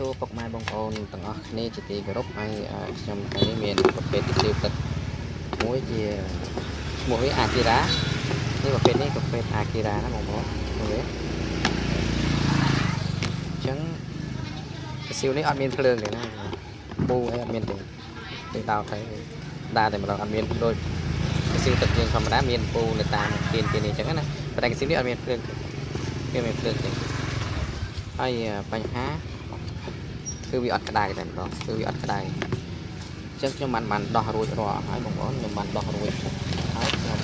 សួរពុកម៉ែបងប្អូនទាំងអស់គ្នាជាទីគោរពហើយខ្ញុំថ្ងៃនេះមានប្រភេទទីទាវទឹកមួយជាឈ្មោះវាអាគីរ៉ានេះប្រភេទនេះប្រភេទអាគីរ៉ាណាបងប្អូនមើលអញ្ចឹងស៊ីវនេះអត់មានភ្លើងទេណាពូអីអត់មានទេទៅដល់ទៅដើរតែម្ដងអត់មានដូចស៊ីវទឹកយើងធម្មតាមានពូនៅតាមទៀននេះអញ្ចឹងណាប៉ុន្តែស៊ីវនេះអត់មានភ្លើងទេមានភ្លើងទេហើយបញ្ហាគឺវាអត់ក្តៅតែម្ដងគឺវាអត់ក្តៅអញ្ចឹងខ្ញុំបានដោះរួចរាល់ហើយបងប្អូនខ្ញុំបានដោះរួចហើយខ្ញុំ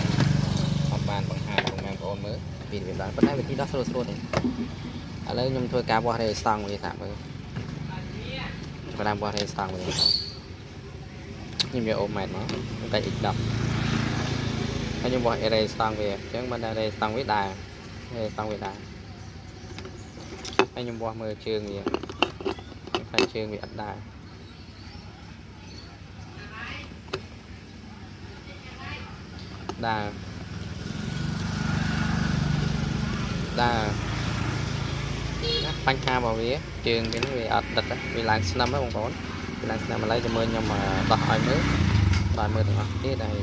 អត់បានបង្ហាញបងប្អូនមើលពីវាដល់ប៉ុន្តែវិធីដោះស្រួលទេឥឡូវខ្ញុំធ្វើការវាស់រេស្តង់វាថាមើលខ្ញុំបានវាស់រេស្តង់វាខ្ញុំយកអូម៉ែតមកតែ x10 ហើយខ្ញុំវាស់រេស្តង់វាអញ្ចឹងបានរេស្តង់វាដែររេស្តង់វាដែរហើយខ្ញុំវាស់មើលជើងវាខាងជើងវាអត់ដែរបញ្ហារបស់វាជើងវាអត់ដិតវាឡើងស្នឹមហ្នឹងបងប្អូនវាឡើងស្នឹមឥឡូវជាមួយខ្ញុំដោះឲ្យមើលទាំងអស់ទៀតហើយ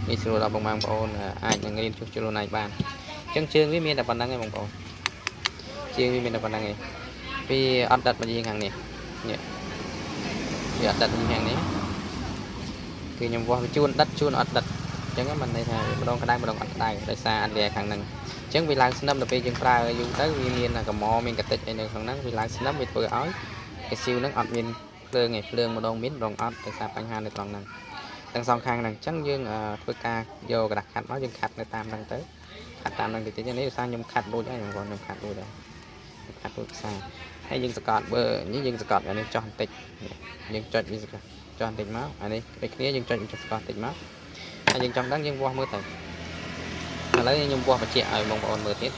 នេះស្រួលដល់បងប្អូនអាចនឹងរៀនជួសជុលខ្លួនឯងបានអញ្ចឹងជើងវាមានតែប៉ុណ្្នឹងឯងបងប្អូនជើងវាមានតែប៉ុណ្្នឹងឯងពីអត់ដិតមកយើងខាងនេះនេះវាអត់ដិតមកខាងនេះគឺខ្ញុំវាស់វាជួនដិតជួនអត់ដិតអញ្ចឹងមិនន័យថាម្ដងក្តៅម្ដងអត់ក្តៅដោយសារអត់លាខាងហ្នឹងអញ្ចឹងវាឡើងស្នឹមដល់ពេលយើងប្រើយូរទៅវាមានកម៉មានកតិចអីនៅក្នុងហ្នឹងវាឡើងស្នឹមវាធ្វើឲ្យកស៊ីវហ្នឹងអត់មានភ្លើងទេភ្លើងម្ដងមានម្ដងអត់ដោយសារបញ្ហានៅត្រង់ហ្នឹងទាំងសងខាងហ្នឹងអញ្ចឹងយើងធ្វើការយកกระดาษខាត់មកយើងខាត់នៅតាមហ្នឹងទៅខាត់តាមហ្នឹងតិចៗនេះដោយសារខ្ញុំខាត់រួចហើយបងប្អូនខ្ញុំខាត់រួចហើយខាត់រួចខ្សែហើយយើងសកត់បើនេះយើងសកត់អានេះចោះបន្តិចយើងចុចវាសកត់ចោះបន្តិចមកអានេះដូចគ្នាយើងចុចសកត់បន្តិចមកហើយយើងចង់ដឹងយើងវាស់មើលទៅឥឡូវខ្ញុំវាស់បញ្ជាក់ឲ្យបងប្អូនមើលទៀត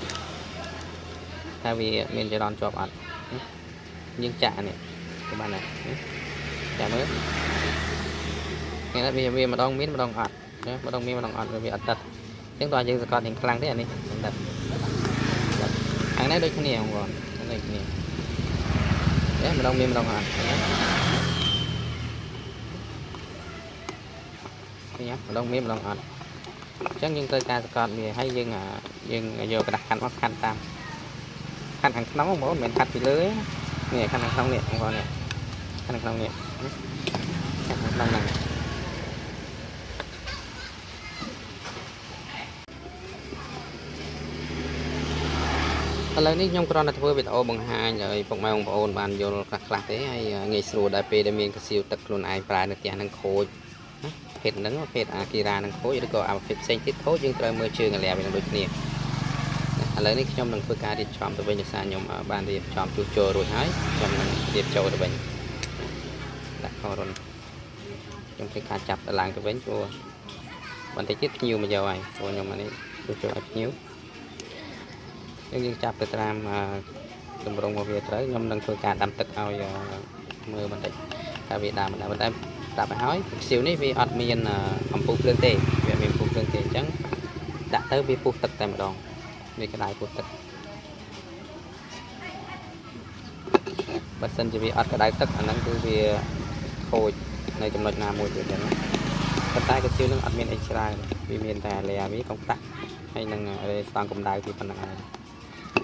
ថាវាមានចរន្តជាប់អត់យើងចាក់នេះគឺបានហើយចាក់មើលនេះវាម្ដងមានម្ដងអត់ណាម្ដងមានម្ដងអត់វាអត់ដិតអញ្ចឹងតើយើងសកត់យ៉ាងខ្លាំងទេអានេះមិនដិតខាងនេះដូចគ្នាបងប្អូនដូចគ្នាម្ដងមានម្ដងអត់នេះម្ដងមានម្ដងអត់អញ្ចឹងយើងត្រូវការសកត់វាហើយយើងយកกระดาษខាត់មកខាត់តាមខាត់ខាងក្នុងបងប្អូនមិនខាត់ពីលើនេះខាត់ខាងក្នុងនេះបងប្អូននេះខាត់ខាងក្នុងនេះខាត់ខាងក្នុងហ្នឹងឥឡូវនេះខ្ញុំគ្រាន់តែធ្វើវីដេអូបង្ហាញឲ្យពុកម៉ែបងប្អូនបានយល់ខ្លះទេហើយងាយស្រួលដែរពេលដែលមានកសៀវទឹកខ្លួនឯងប្រើនៅផ្ទះនឹងខូចភេទហ្នឹងភេទអាគីរ៉ានឹងខូចឬក៏អាភេទផ្សេងទៀតខូចយើងត្រូវមើលជើងអាលាវានឹងដូចគ្នាឥឡូវនេះខ្ញុំនឹងធ្វើការរៀបចំទៅវិញដោយសារខ្ញុំបានរៀបចំជួសជុលរួចហើយខ្ញុំនឹងរៀបចូលទៅវិញដាក់ខរុនខ្ញុំធ្វើការចាប់ឡើងទៅវិញព្រោះបន្តិចទៀតភ្ញៀវមកយកហើយព្រោះខ្ញុំអានេះជួសជុលឲ្យភ្ញៀវយើងចាប់ទៅតាមតម្រងរបស់វាត្រូវខ្ញុំនឹងធ្វើការដាំទឹកឲ្យមើលបន្តិចថាវាដាំមិនដាំប៉ុន្តែដាប់ឲ្យហើយខ្សៀវនេះវាអត់មានអំពូលភ្លើងទេវាមានអំពូលភ្លើងទេអញ្ចឹងដាក់ទៅវាពុះទឹកតែម្ដងវាក្តៅពុះទឹកបើសិនជាវាអត់ក្តៅទឹកអាហ្នឹងគឺវាខូចនៅចំណុចណាមួយទៀតហ្នឹងប៉ុន្តែខ្សៀវនឹងអត់មានអីច្រើនវាមានតែលាវាកុំតាក់ហើយនឹងស្តង់កម្ដៅពីប៉ុណ្ណឹងហើយ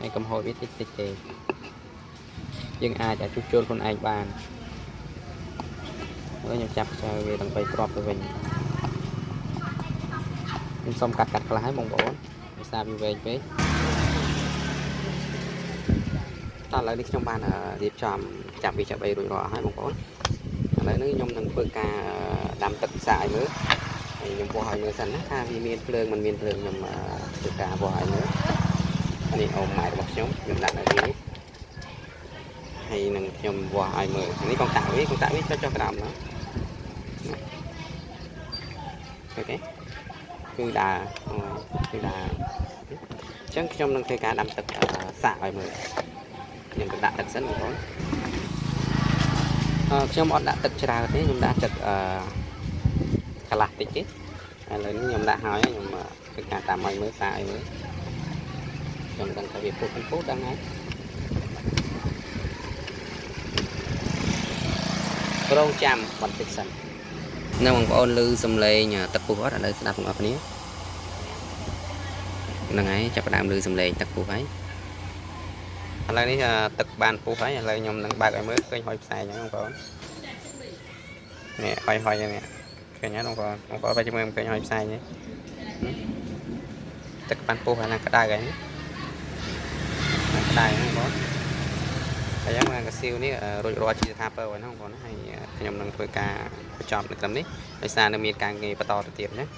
ហើយកំហុសវាតិចទេយើងអាចជួសជុលខ្លួនឯងបានហើយខ្ញុំចាប់ខ្សែវាទាំង3គ្រាប់ទៅវិញខ្ញុំសុំកាត់ខ្លះឲ្យបងប្អូនដោយសារវាវែងពេកតោះឥឡូវនេះខ្ញុំបានរៀបចំចាប់វាចាប់3រួចរាល់ហើយបងប្អូនឥឡូវនេះខ្ញុំនឹងធ្វើការដាំទឹកសាកឲ្យមើលហើយខ្ញុំវាស់ឲ្យមើលសិនណាថាវាមានភ្លើងមិនមានភ្លើងខ្ញុំធ្វើការវាស់ឲ្យមើលនេះអូម៉ែរបស់ខ្ញុំដាក់នៅនេះហើយនឹងខ្ញុំវាស់ឲ្យមើលនេះកងតាក់វាចុះក្រោមណាអូខេគឺដើរអញ្ចឹងខ្ញុំនឹងធ្វើការដាំទឹកសាកឲ្យមើលខ្ញុំទៅដាក់ទឹកសិនបងប្អូនខ្ញុំអត់ដាក់ទឹកច្រើនទេខ្ញុំដាក់ទឹកកន្លះតិចទេឥឡូវនេះខ្ញុំដាក់ហើយខ្ញុំធ្វើការតាមឲ្យមើលសាកឲ្យមើលខ្ញុំដឹងថាវាពុះដឹងហើយ รองจำบันทึกสันน้องบอลลือสำเลยเนี่ยตะปูก็ได้สนับของอันนี้นั่งไงจะประดามลือสำเลยตะปูไว้อะไรนี้ตึกบานปูไว้อะไรยมนั่งบากไอ้มือเคยหอยใส่ยังน้องบอลเนี่ยหอยอย่างเนี้ยเคยยังน้องบอลไปจมือเคยหอยใส่เนี่ยตึกบานปูไว้นั่งก็ได้กันนั่งก็ได้น้องบอลแต่ยังมากระซิวนี่รอชีทาเปิลไว้น้องบอลให้ยมนั่งคุยกาจอบในกลุ่มนี้ไปซาเนมีการเงยประตอตัวเตียบเนี่ย